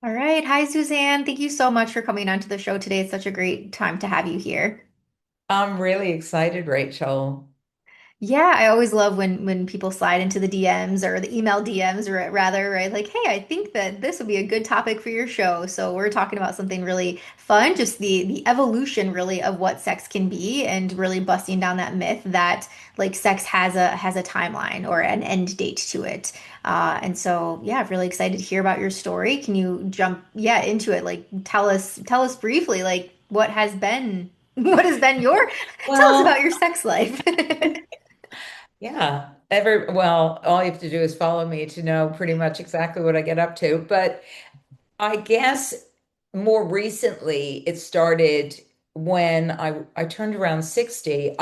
All right. Hi, Suzanne. Thank you so much for coming onto the show today. It's such a great time to have you here. I'm really excited, Rachel. Yeah, I always love when people slide into the DMs or the email DMs, or rather, right? Like, hey, I think that this would be a good topic for your show. So we're talking about something really fun, just the evolution really of what sex can be, and really busting down that myth that like sex has a timeline or an end date to it. And so, yeah, I'm really excited to hear about your story. Can you jump, yeah, into it? Like, tell us briefly, like, what has been what has been your tell us about Well, your sex life. yeah. All you have to do is follow me to know pretty much exactly what I get up to. But I guess more recently it started when I turned around 60.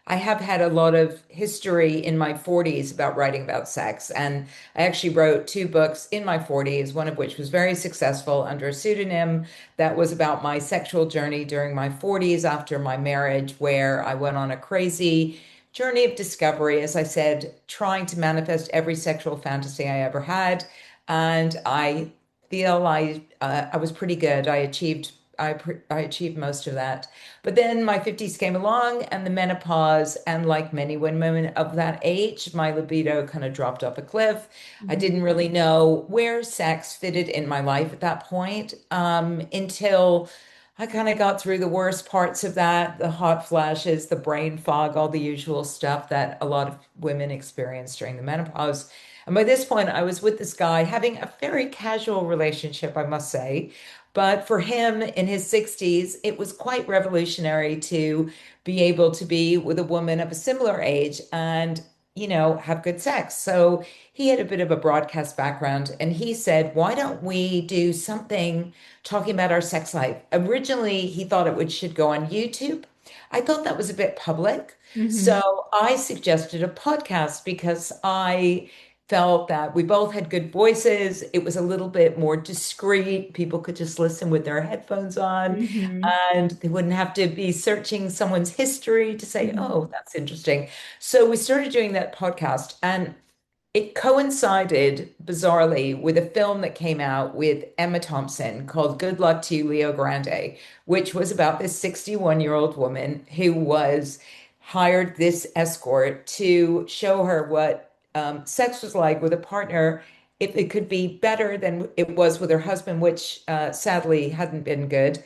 I have had a lot of history in my 40s about writing about sex. And I actually wrote two books in my 40s, one of which was very successful under a pseudonym that was about my sexual journey during my 40s after my marriage, where I went on a crazy journey of discovery, as I said, trying to manifest every sexual fantasy I ever had. And I feel I was pretty good. I achieved most of that. But then my 50s came along and the menopause, and like many women of that age, my libido kind of dropped off a cliff. I Mhm. didn't really know where sex fitted in my life at that point, until I kind of got through the worst parts of that, the hot flashes, the brain fog, all the usual stuff that a lot of women experience during the menopause. And by this point, I was with this guy having a very casual relationship, I must say. But for him in his 60s, it was quite revolutionary to be able to be with a woman of a similar age and, have good sex. So he had a bit of a broadcast background and he said, why don't we do something talking about our sex life? Originally, he thought it should go on YouTube. I thought that was a bit public. Mhm. So I suggested a podcast because I felt that we both had good voices. It was a little bit more discreet. People could just listen with their headphones on, Mhm. and they wouldn't have to be searching someone's history to say, Mhm. oh, that's interesting. So we started doing that podcast, and it coincided bizarrely with a film that came out with Emma Thompson called Good Luck to You, Leo Grande, which was about this 61-year-old woman who was hired this escort to show her what sex was like with a partner, if it could be better than it was with her husband, which sadly hadn't been good.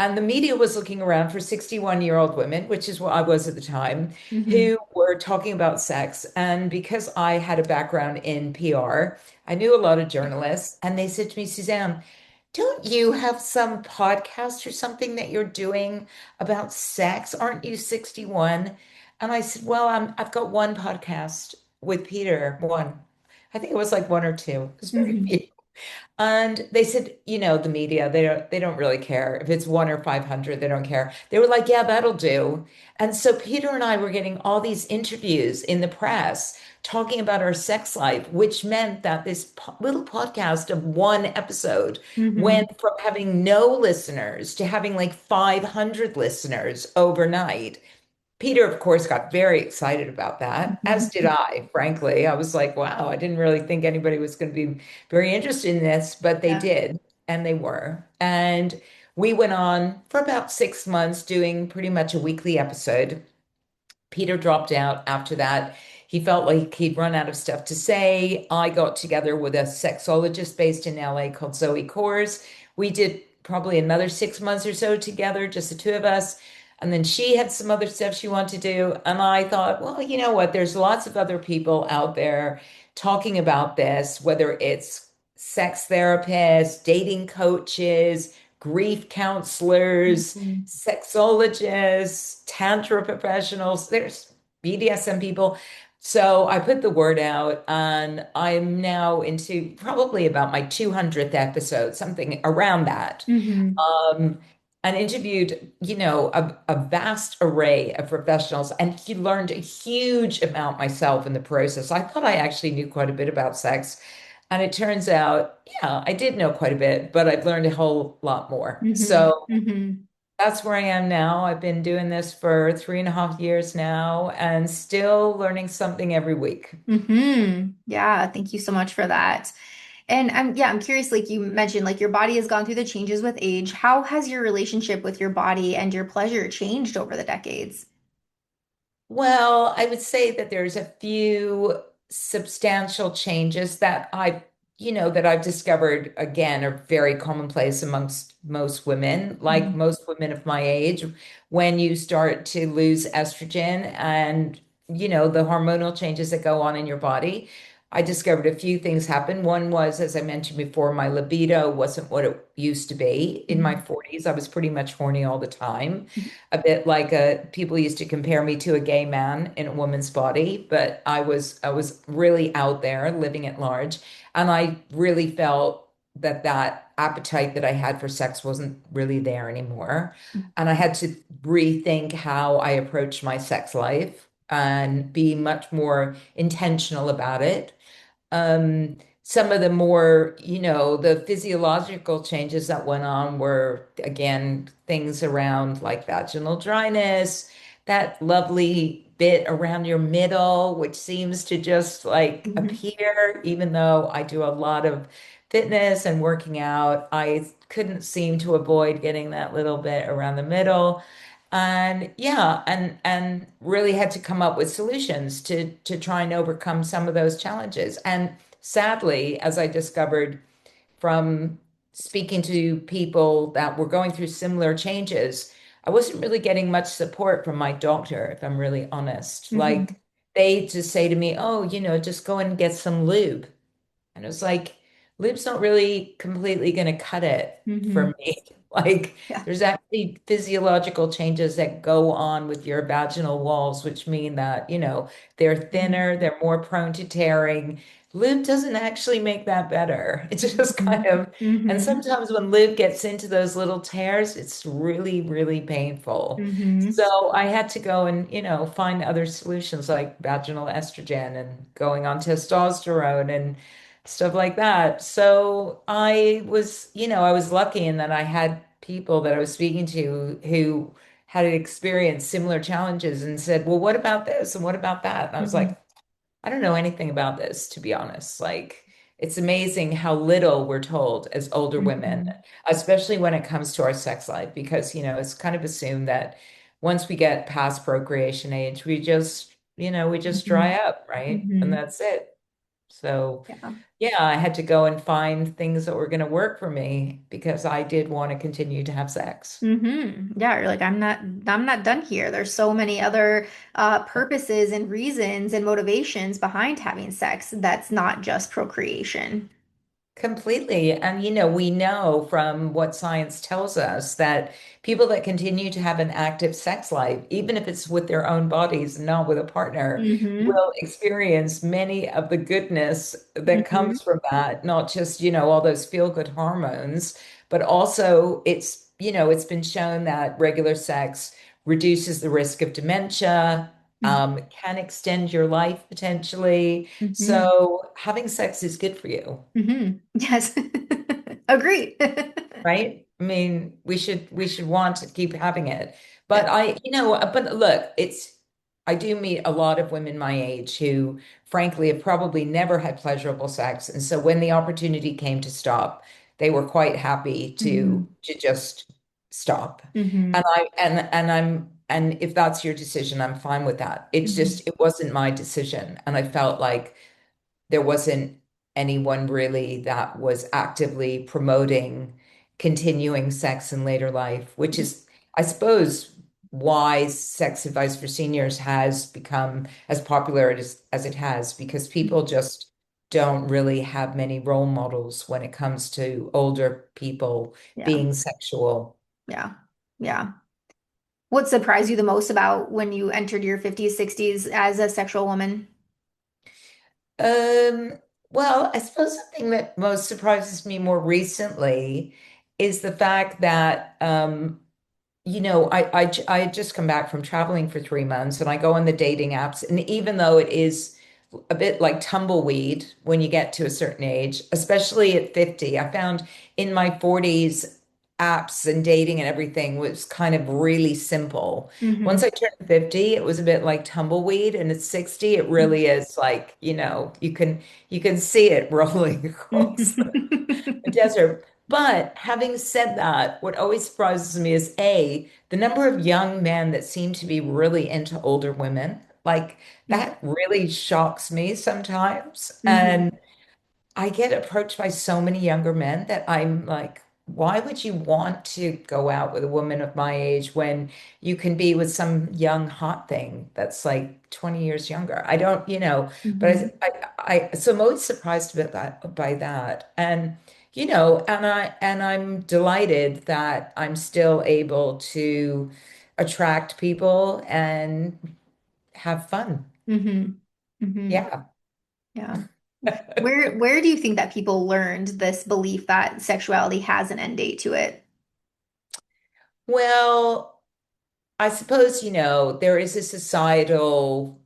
And the media was looking around for 61-year-old women, which is what I was at the time, Mhm. who were talking about sex. And because I had a background in PR, I knew a lot of journalists, and they said to me, Suzanne, don't you have some podcast or something that you're doing about sex? Aren't you 61? And I said, well, I've got one podcast with Peter, one. I think it was like one or two. It was very Mhm. few. And they said, the media, they don't really care. If it's one or 500, they don't care. They were like, yeah, that'll do. And so Peter and I were getting all these interviews in the press talking about our sex life, which meant that this little podcast of one episode Mhm. went from having no listeners to having like 500 listeners overnight. Peter, of course, got very excited about that, as did Mhm. I, frankly. I was like, wow, I didn't really think anybody was going to be very interested in this, but they Yeah. did, and they were. And we went on for about 6 months doing pretty much a weekly episode. Peter dropped out after that. He felt like he'd run out of stuff to say. I got together with a sexologist based in LA called Zoe Kors. We did probably another 6 months or so together, just the two of us. And then she had some other stuff she wanted to do. And I thought, well, you know what? There's lots of other people out there talking about this, whether it's sex therapists, dating coaches, grief counselors, Mhm. sexologists, tantra professionals, there's BDSM people. So I put the word out, and I'm now into probably about my 200th episode, something around that. Mhm. Um, and interviewed, a vast array of professionals, and he learned a huge amount myself in the process. I thought I actually knew quite a bit about sex, and it turns out, yeah, I did know quite a bit, but I've learned a whole lot more. Mhm. So Mhm. that's where I am now. I've been doing this for 3.5 years now and still learning something every week. Mhm. Yeah, thank you so much for that. And I'm curious, like you mentioned, like your body has gone through the changes with age. How has your relationship with your body and your pleasure changed over the decades? Well, I would say that there's a few substantial changes that that I've discovered again are very commonplace amongst most women, like Mhm. most women of my age, when you start to lose estrogen and, the hormonal changes that go on in your body. I discovered a few things happen. One was, as I mentioned before, my libido wasn't what it used to be. In my Mhm. 40s, I was pretty much horny all the time, a bit like a people used to compare me to a gay man in a woman's body, but I was really out there living at large, and I really felt that appetite that I had for sex wasn't really there anymore. And I had to rethink how I approach my sex life and be much more intentional about it. Some of the more, the physiological changes that went on were, again, things around like vaginal dryness, that lovely bit around your middle, which seems to just like Mhm. appear, even though I do a lot of fitness and working out, I couldn't seem to avoid getting that little bit around the middle. And yeah, and really had to come up with solutions to try and overcome some of those challenges. And sadly, as I discovered from speaking to people that were going through similar changes, I wasn't really getting much support from my doctor, if I'm really honest. Mhm. Like they just say to me, "Oh, just go and get some lube." And it was like, lube's not really completely going to cut it Mhm. for me. Like, Yeah. there's actually physiological changes that go on with your vaginal walls, which mean that, they're Mhm. thinner, they're more prone to tearing. Lube doesn't actually make that better. It's just kind Mhm. of, and Mhm. sometimes when lube gets into those little tears, it's really, really painful. Mhm. So I had to go and, find other solutions like vaginal estrogen and going on testosterone and stuff like that. So I was lucky in that I had people that I was speaking to who had experienced similar challenges and said, "Well, what about this? And what about that?" And I was Mhm. like, I don't know anything about this, to be honest. Like, it's amazing how little we're told as older women, Mhm. especially when it comes to our sex life, because, it's kind of assumed that once we get past procreation age, we just dry Mhm. up, right? And Mhm. that's it. So, Yeah. yeah, I had to go and find things that were going to work for me because I did want to continue to have sex. Yeah, you're like, I'm not done here. There's so many other purposes and reasons and motivations behind having sex that's not just procreation. Completely. And, we know from what science tells us that people that continue to have an active sex life, even if it's with their own bodies and not with a partner, Mm-hmm. will experience many of the goodness that Mm-hmm. comes from that, not just, all those feel-good hormones, but also it's been shown that regular sex reduces the risk of dementia, can extend your life potentially. Mm-hmm. So having sex is good for you. Mm-hmm. Yes. Agree. Right? I mean, we should want to keep having it. Yeah. But look, I do meet a lot of women my age who frankly have probably never had pleasurable sex. And so when the opportunity came to stop, they were quite happy to Mm-hmm. to just stop. Mm-hmm. And if that's your decision, I'm fine with that. It's Mm-hmm. just it wasn't my decision. And I felt like there wasn't anyone really that was actively promoting continuing sex in later life, which is, I suppose, why sex advice for seniors has become as popular as it has, because people just don't really have many role models when it comes to older people Yeah. being sexual. Yeah. Yeah. What surprised you the most about when you entered your 50s, 60s as a sexual woman? Um, well, I suppose the thing that most surprises me more recently is the fact that I had just come back from traveling for 3 months and I go on the dating apps. And even though it is a bit like tumbleweed when you get to a certain age, especially at 50, I found in my 40s, apps and dating and everything was kind of really simple. Once Hmm. I turned 50, it was a bit like tumbleweed, and at 60, it really is like, you can see it rolling across the desert. But having said that, what always surprises me is A, the number of young men that seem to be really into older women. Like that really shocks me sometimes. Hmm. And I get approached by so many younger men that I'm like, why would you want to go out with a woman of my age when you can be with some young hot thing that's like 20 years younger? I don't, but Hmm. so I'm always surprised about that, by that. And, and I'm delighted that I'm still able to attract people and have fun. Hmm. Hmm. Yeah. Yeah. Where do you think that people learned this belief that sexuality has an end date to it? Well, I suppose, there is a societal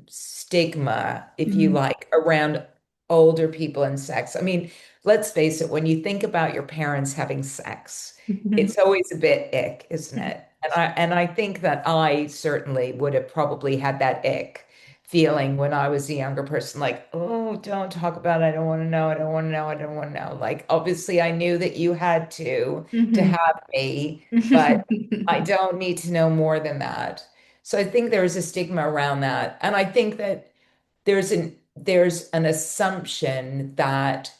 stigma, if you Hmm. like, around older people and sex. I mean, let's face it, when you think about your parents having sex, Hmm. it's always a bit ick, isn't it? And I think that I certainly would have probably had that ick feeling when I was a younger person, like, oh, don't talk about it. I don't want to know. I don't want to know. I don't want to know. Like, obviously, I knew that you had to Hmm. have me, but I don't need to know more than that. So I think there is a stigma around that. And I think that there's an assumption that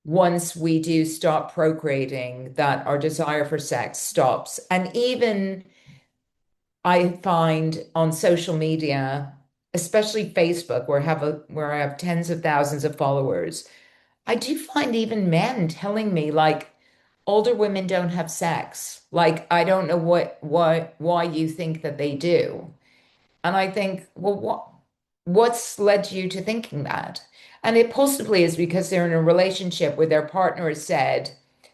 once we do stop procreating, that our desire for sex stops. And even I find on social media, especially Facebook, where I have tens of thousands of followers, I do find even men telling me like older women don't have sex. Like I don't know why you think that they do. And I think, well, what's led you to thinking that? And it possibly is because they're in a relationship where their partner has said,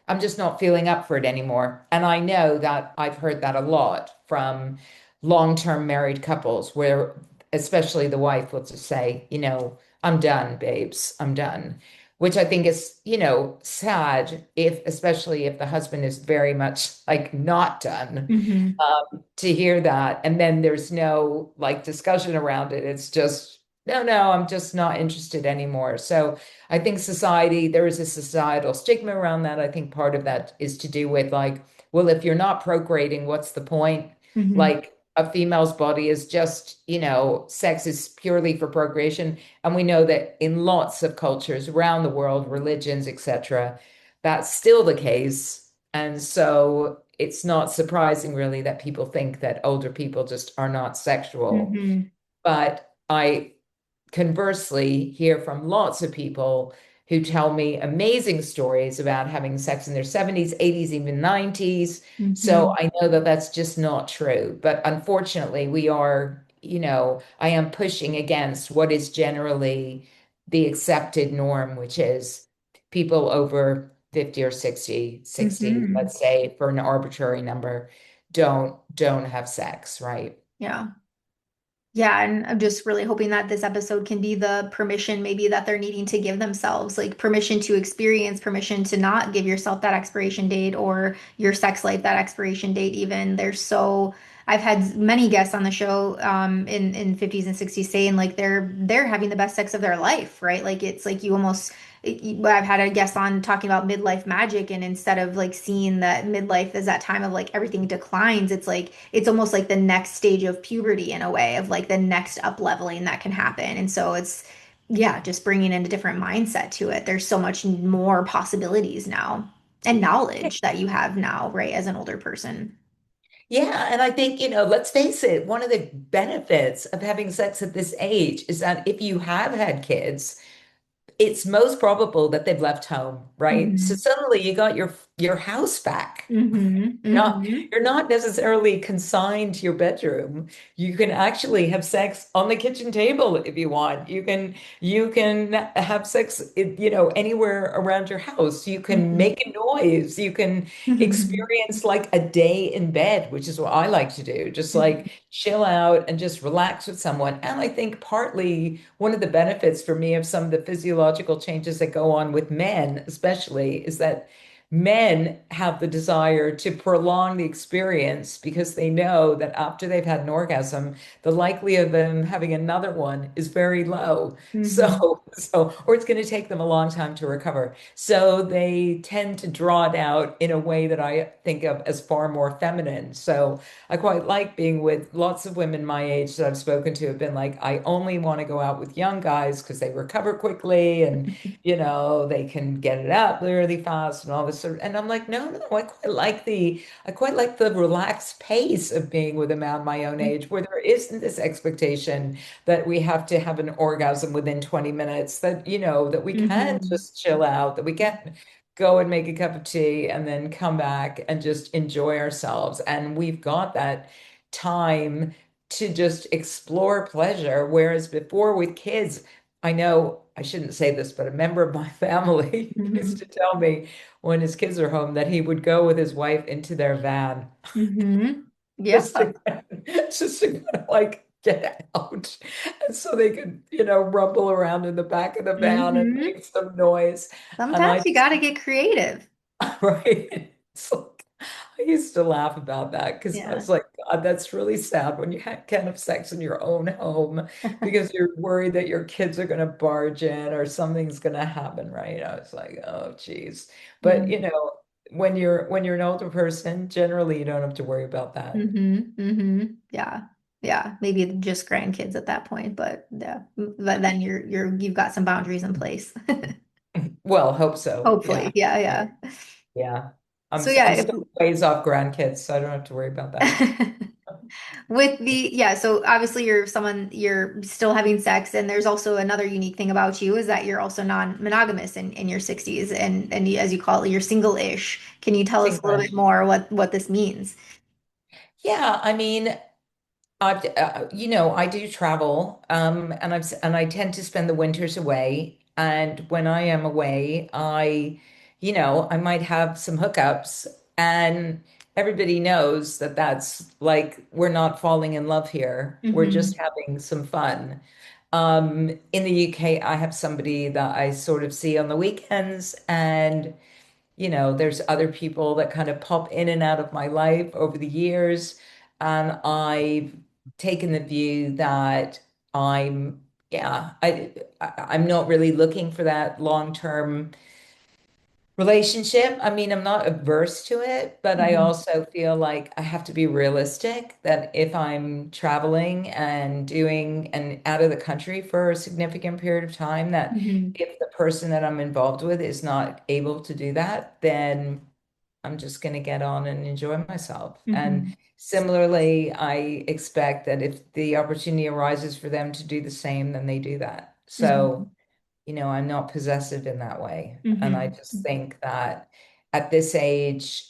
I'm just not feeling up for it anymore. And I know that I've heard that a lot from long-term married couples where especially the wife will just say, I'm done, babes, I'm done. Which I think is, sad especially if the husband is very much like not done Hmm. to hear that. And then there's no like discussion around it. It's just, no, no, I'm just not interested anymore. So I think there is a societal stigma around that. I think part of that is to do with like, well, if you're not procreating, what's the point? Hmm. Like a female's body is just, sex is purely for procreation. And we know that in lots of cultures around the world, religions, etc., that's still the case. And so it's not surprising really that people think that older people just are not sexual. Hmm. But I conversely hear from lots of people who tell me amazing stories about having sex in their 70s, 80s, even 90s. So Hmm. I know that that's just not true. But unfortunately, I am pushing against what is generally the accepted norm, which is people over 50 or 60, Hmm. let's say for an arbitrary number, don't have sex, right? Yeah. Yeah, and I'm just really hoping that this episode can be the permission maybe that they're needing to give themselves, like permission to experience, permission to not give yourself that expiration date or your sex life that expiration date even. I've had many guests on the show in 50s and 60s saying like they're having the best sex of their life, right? Like it's like you almost I've had a guest on talking about midlife magic, and instead of like seeing that midlife is that time of like everything declines, it's like it's almost like the next stage of puberty in a way of like the next up leveling that can happen. And so it's yeah, just bringing in a different mindset to it. There's so much more possibilities now and knowledge that you have now, right, as an older person. Yeah, and I think, let's face it, one of the benefits of having sex at this age is that if you have had kids, it's most probable that they've left home, right? So Hmm. suddenly you got your house back. Hmm. Not, Hmm. you're not necessarily consigned to your bedroom. You can actually have sex on the kitchen table if you want. You can have sex, anywhere around your house. You can Hmm. make a noise. You can experience like a day in bed, which is what I like to do. Just like chill out and just relax with someone. And I think partly one of the benefits for me of some of the physiological changes that go on with men, especially, is that men have the desire to prolong the experience because they know that after they've had an orgasm, the likelihood of them having another one is very low. Hmm. Or it's going to take them a long time to recover. So they tend to draw it out in a way that I think of as far more feminine. So I quite like being with lots of women my age that I've spoken to have been like, I only want to go out with young guys because they recover quickly and they can get it up really fast and all this sort of, and I'm like, no, I quite like the relaxed pace of being with a man my own age where there isn't this expectation that we have to have an orgasm within 20 minutes, that we can Hmm. just chill out, that we can go and make a cup of tea and then come back and just enjoy ourselves. And we've got that time to just explore pleasure. Whereas before with kids, I know I shouldn't say this, but a member of my family used to tell me when his kids are home that he would go with his wife into their van Hmm. Yeah. just to, just to kind of like get out. And so they could, rumble around in the back of the van and Hmm. make some noise. And Sometimes I you just got to get creative. right. It's like, I used to laugh about that because I Yeah. was like, God, that's really sad when you can't have sex in your own home because you're worried that your kids are going to barge in or something's going to happen, right? I was like, oh, geez. But when you're an older person, generally you don't have to worry about that. Hmm. Hmm. Yeah. Yeah. Maybe just grandkids at that point, but yeah. But then you've got some boundaries in place. Well, hope so. Hopefully. Yeah. Yeah. Yeah. Yeah. Yeah. So I'm yeah, still ways off grandkids, so I don't have to worry about that. if so obviously you're still having sex, and there's also another unique thing about you is that you're also non-monogamous in your 60s, and as you call it, you're single-ish. Can you tell us a little bit Singlish. more what this means? Yeah, I mean, I do travel, and I tend to spend the winters away. And when I am away, I might have some hookups, and everybody knows that that's like we're not falling in love here. We're just Hmm. having some fun. In the UK, I have somebody that I sort of see on the weekends, and there's other people that kind of pop in and out of my life over the years. And I've taken the view that I'm, yeah, I'm not really looking for that long-term relationship. I mean, I'm not averse to it, but I Hmm. also feel like I have to be realistic that if I'm traveling and doing and out of the country for a significant period of time, that Hmm. if the person that I'm involved with is not able to do that, then I'm just going to get on and enjoy myself. And Hmm. similarly, I expect that if the opportunity arises for them to do the same, then they do that. So, Hmm. I'm not possessive in that way. And I Hmm. just think that at this age,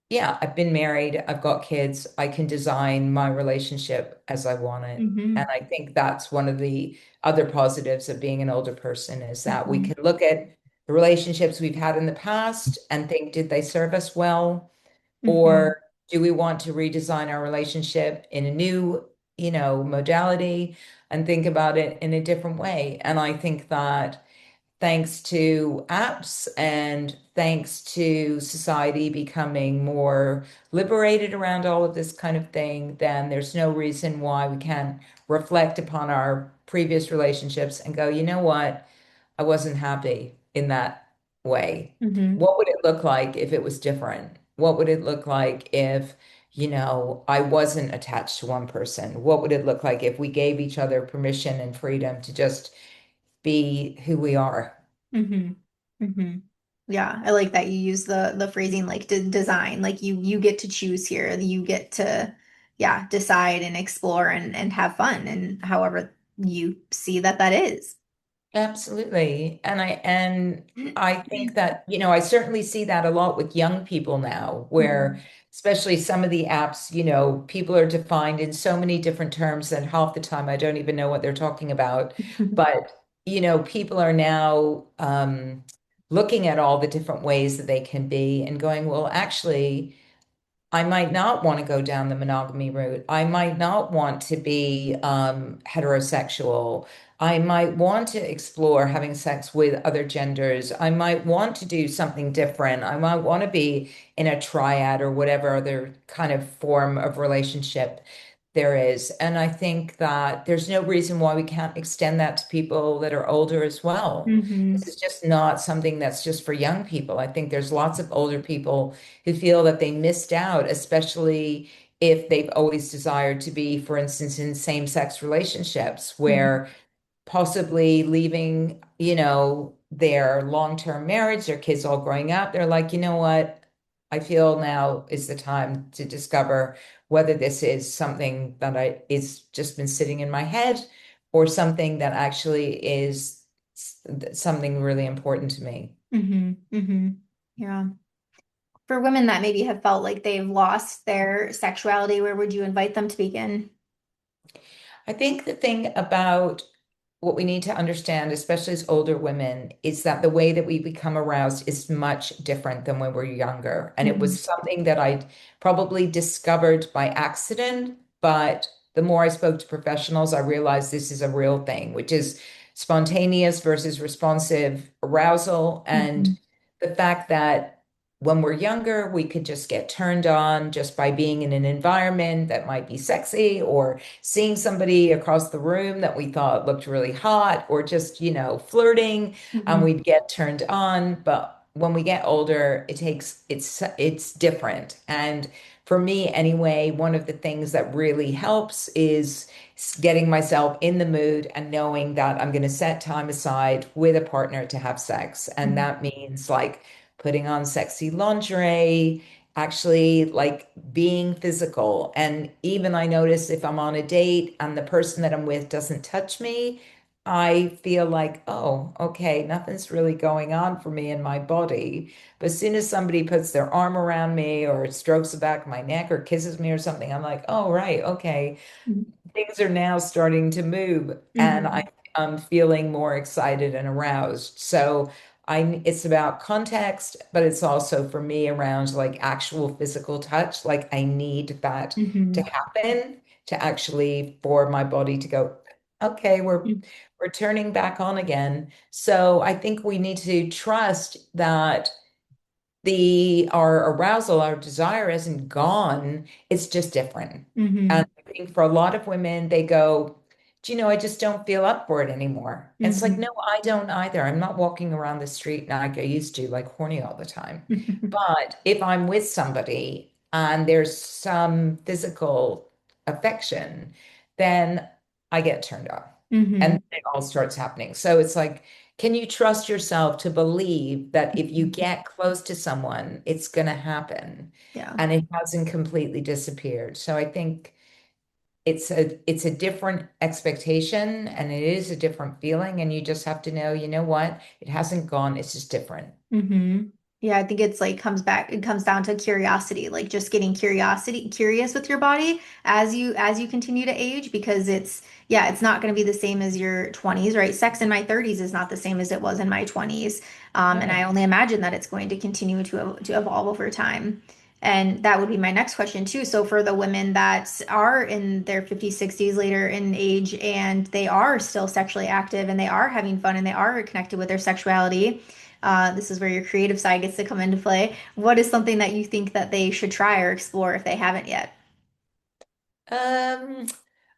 yeah, I've been married, I've got kids, I can design my relationship as I want it. And Hmm. I think that's one of the other positives of being an older person is that we Hmm. can look at the relationships we've had in the past and think, did they serve us well? Hmm. Or do we want to redesign our relationship in a new, modality and think about it in a different way? And I think that thanks to apps and thanks to society becoming more liberated around all of this kind of thing, then there's no reason why we can't reflect upon our previous relationships and go, you know what? I wasn't happy in that way. Hmm. What would it look like if it was different? What would it look like if, I wasn't attached to one person? What would it look like if we gave each other permission and freedom to just be who we are? Hmm. Hmm. Yeah, I like that you use the phrasing like de design, like you get to choose here. You get to, yeah, decide and explore and have fun, and however you see that is. Absolutely. And I think that, I certainly see that a lot with young people now, where Mhm. especially some of the apps, people are defined in so many different terms that half the time I don't even know what they're talking about. But, people are now looking at all the different ways that they can be and going, well, actually, I might not want to go down the monogamy route. I might not want to be heterosexual. I might want to explore having sex with other genders. I might want to do something different. I might want to be in a triad or whatever other kind of form of relationship there is. And I think that there's no reason why we can't extend that to people that are older as well. This Hmm. is just not something that's just for young people. I think there's lots of older people who feel that they missed out, especially if they've always desired to be, for instance, in same-sex relationships, Hmm. where possibly leaving, their long-term marriage, their kids all growing up, they're like, you know what? I feel now is the time to discover whether this is something that is just been sitting in my head or something that actually is something really important to me. Hmm. Hmm. Yeah. For women that maybe have felt like they've lost their sexuality, where would you invite them to begin? I think the thing about what we need to understand, especially as older women, is that the way that we become aroused is much different than when we're younger. And it Hmm. was something that I probably discovered by accident, but the more I spoke to professionals, I realized this is a real thing, which is spontaneous versus responsive arousal. And Hmm. the fact that when we're younger, we could just get turned on just by being in an environment that might be sexy or seeing somebody across the room that we thought looked really hot or just, flirting and Hmm. we'd get turned on. But when we get older, it's different. And for me anyway, one of the things that really helps is getting myself in the mood and knowing that I'm going to set time aside with a partner to have sex. And Hmm. that means like putting on sexy lingerie, actually like being physical. And even I notice if I'm on a date and the person that I'm with doesn't touch me, I feel like, oh, okay, nothing's really going on for me in my body. But as soon as somebody puts their arm around me or strokes the back of my neck or kisses me or something, I'm like, oh, right, okay, things are now starting to move and Hmm. I'm feeling more excited and aroused. So it's about context, but it's also for me around like actual physical touch. Like I need that to Hmm. happen to actually for my body to go, okay, we're turning back on again. So I think we need to trust that the our arousal, our desire isn't gone. It's just different. And Hmm. I think for a lot of women, they go, do you know, I just don't feel up for it anymore. And it's like, Hmm. no, I don't either. I'm not walking around the street like I used to, like horny all the time. But if I'm with somebody and there's some physical affection, then I get turned on. And Hmm. it all starts happening. So it's like, can you trust yourself to believe that if you get close to someone, it's going to happen Yeah. and it hasn't completely disappeared? So I think it's a different expectation and it is a different feeling and you just have to know, you know what? It hasn't gone, it's just different. Hmm. Yeah, I think it's like it comes down to curiosity, like just getting curious with your body as you continue to age, because yeah, it's not going to be the same as your 20s, right? Sex in my 30s is not the same as it was in my 20s. And I Right. only imagine that it's going to continue to evolve over time. And that would be my next question too. So for the women that are in their 50s, 60s, later in age, and they are still sexually active and they are having fun and they are connected with their sexuality, this is where your creative side gets to come into play. What is something that you think that they should try or explore if they haven't yet? Um,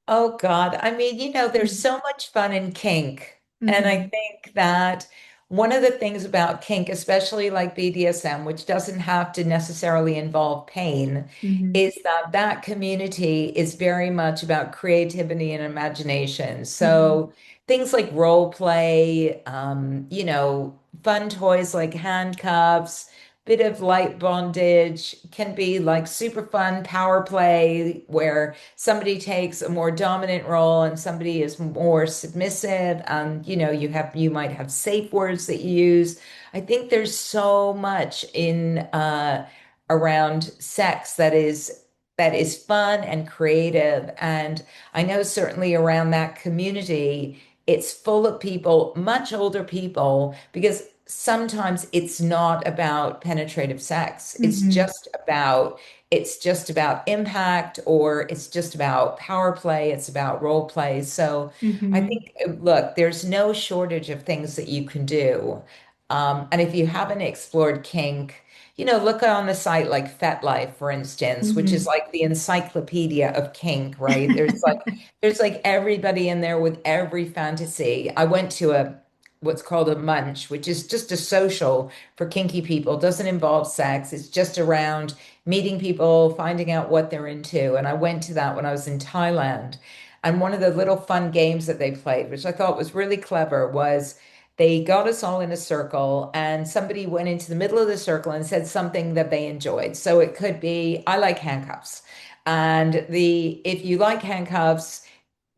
Oh God. I mean, there's so much fun in kink. And I Mm-hmm. think that one of the things about kink, especially like BDSM, which doesn't have to necessarily involve pain, Mm-hmm. is that that community is very much about creativity and imagination. Mm-hmm. So things like role play, fun toys like handcuffs, bit of light bondage can be like super fun power play where somebody takes a more dominant role and somebody is more submissive and you might have safe words that you use. I think there's so much in around sex that is fun and creative, and I know certainly around that community It's full of people, much older people, because sometimes it's not about penetrative sex. Hmm. It's just about impact, or it's just about power play, it's about role play. So I Hmm. think, look, there's no shortage of things that you can do. And if you haven't explored kink, look on the site like FetLife, for instance, which is Hmm. like the encyclopedia of kink, right? There's like everybody in there with every fantasy. I went to what's called a munch, which is just a social for kinky people. It doesn't involve sex. It's just around meeting people, finding out what they're into. And I went to that when I was in Thailand. And one of the little fun games that they played, which I thought was really clever, was they got us all in a circle and somebody went into the middle of the circle and said something that they enjoyed. So it could be, I like handcuffs. And if you like handcuffs,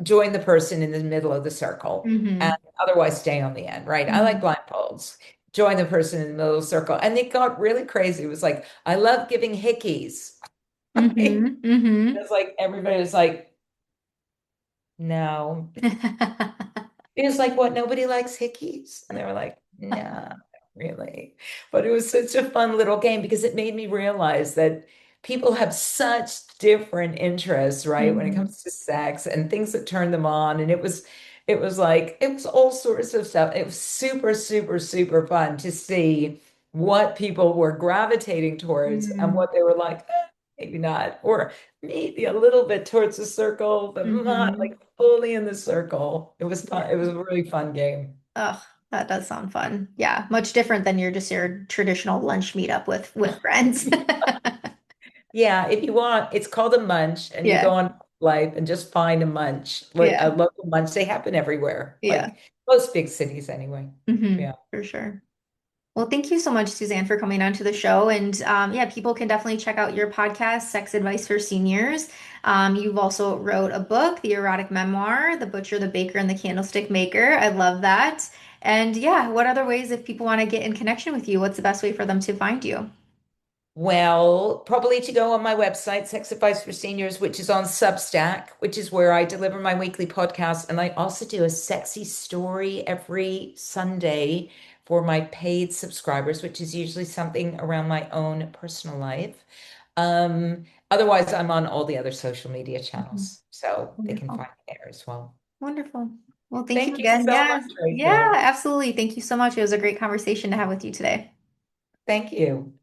join the person in the middle of the circle and Hmm. otherwise stay on the end, right? I like Hmm. blindfolds. Join the person in the middle of the circle. And it got really crazy. It was like, I love giving hickeys. Right? Hmm. Hmm. It's like everybody was like, no. It was like, what? Nobody likes hickeys? And they were like, nah, not really. But it was such a fun little game because it made me realize that people have such different interests, right? When it Hmm. comes to sex and things that turn them on. And it was all sorts of stuff. It was super, super, super fun to see what people were gravitating towards and Hmm. what they were like, maybe not, or maybe a little bit towards the circle, but not Hmm. like fully in the circle. It was fun. It was a really fun game. Oh, that does sound fun. Yeah, much different than your traditional lunch meetup with friends. Yeah, if you want, it's called a munch, and you go Yeah, on life and just find a munch, like a yeah, local munch. They happen everywhere, yeah. like most big cities anyway. Yeah. For sure. Well, thank you so much, Suzanne, for coming on to the show. And yeah, people can definitely check out your podcast, Sex Advice for Seniors. You've also wrote a book, The Erotic Memoir, The Butcher, the Baker, and the Candlestick Maker. I love that. And yeah, what other ways, if people want to get in connection with you, what's the best way for them to find you? Well, probably to go on my website, Sex Advice for Seniors, which is on Substack, which is where I deliver my weekly podcast. And I also do a sexy story every Sunday for my paid subscribers, which is usually something around my own personal life. Otherwise, I'm on all the other social media Mhm. channels, so they can Wonderful. find me there as well. Wonderful. Well, thank you Thank you again. so Yeah. much, Yeah, Rachel. absolutely. Thank you so much. It was a great conversation to have with you today. Thank you.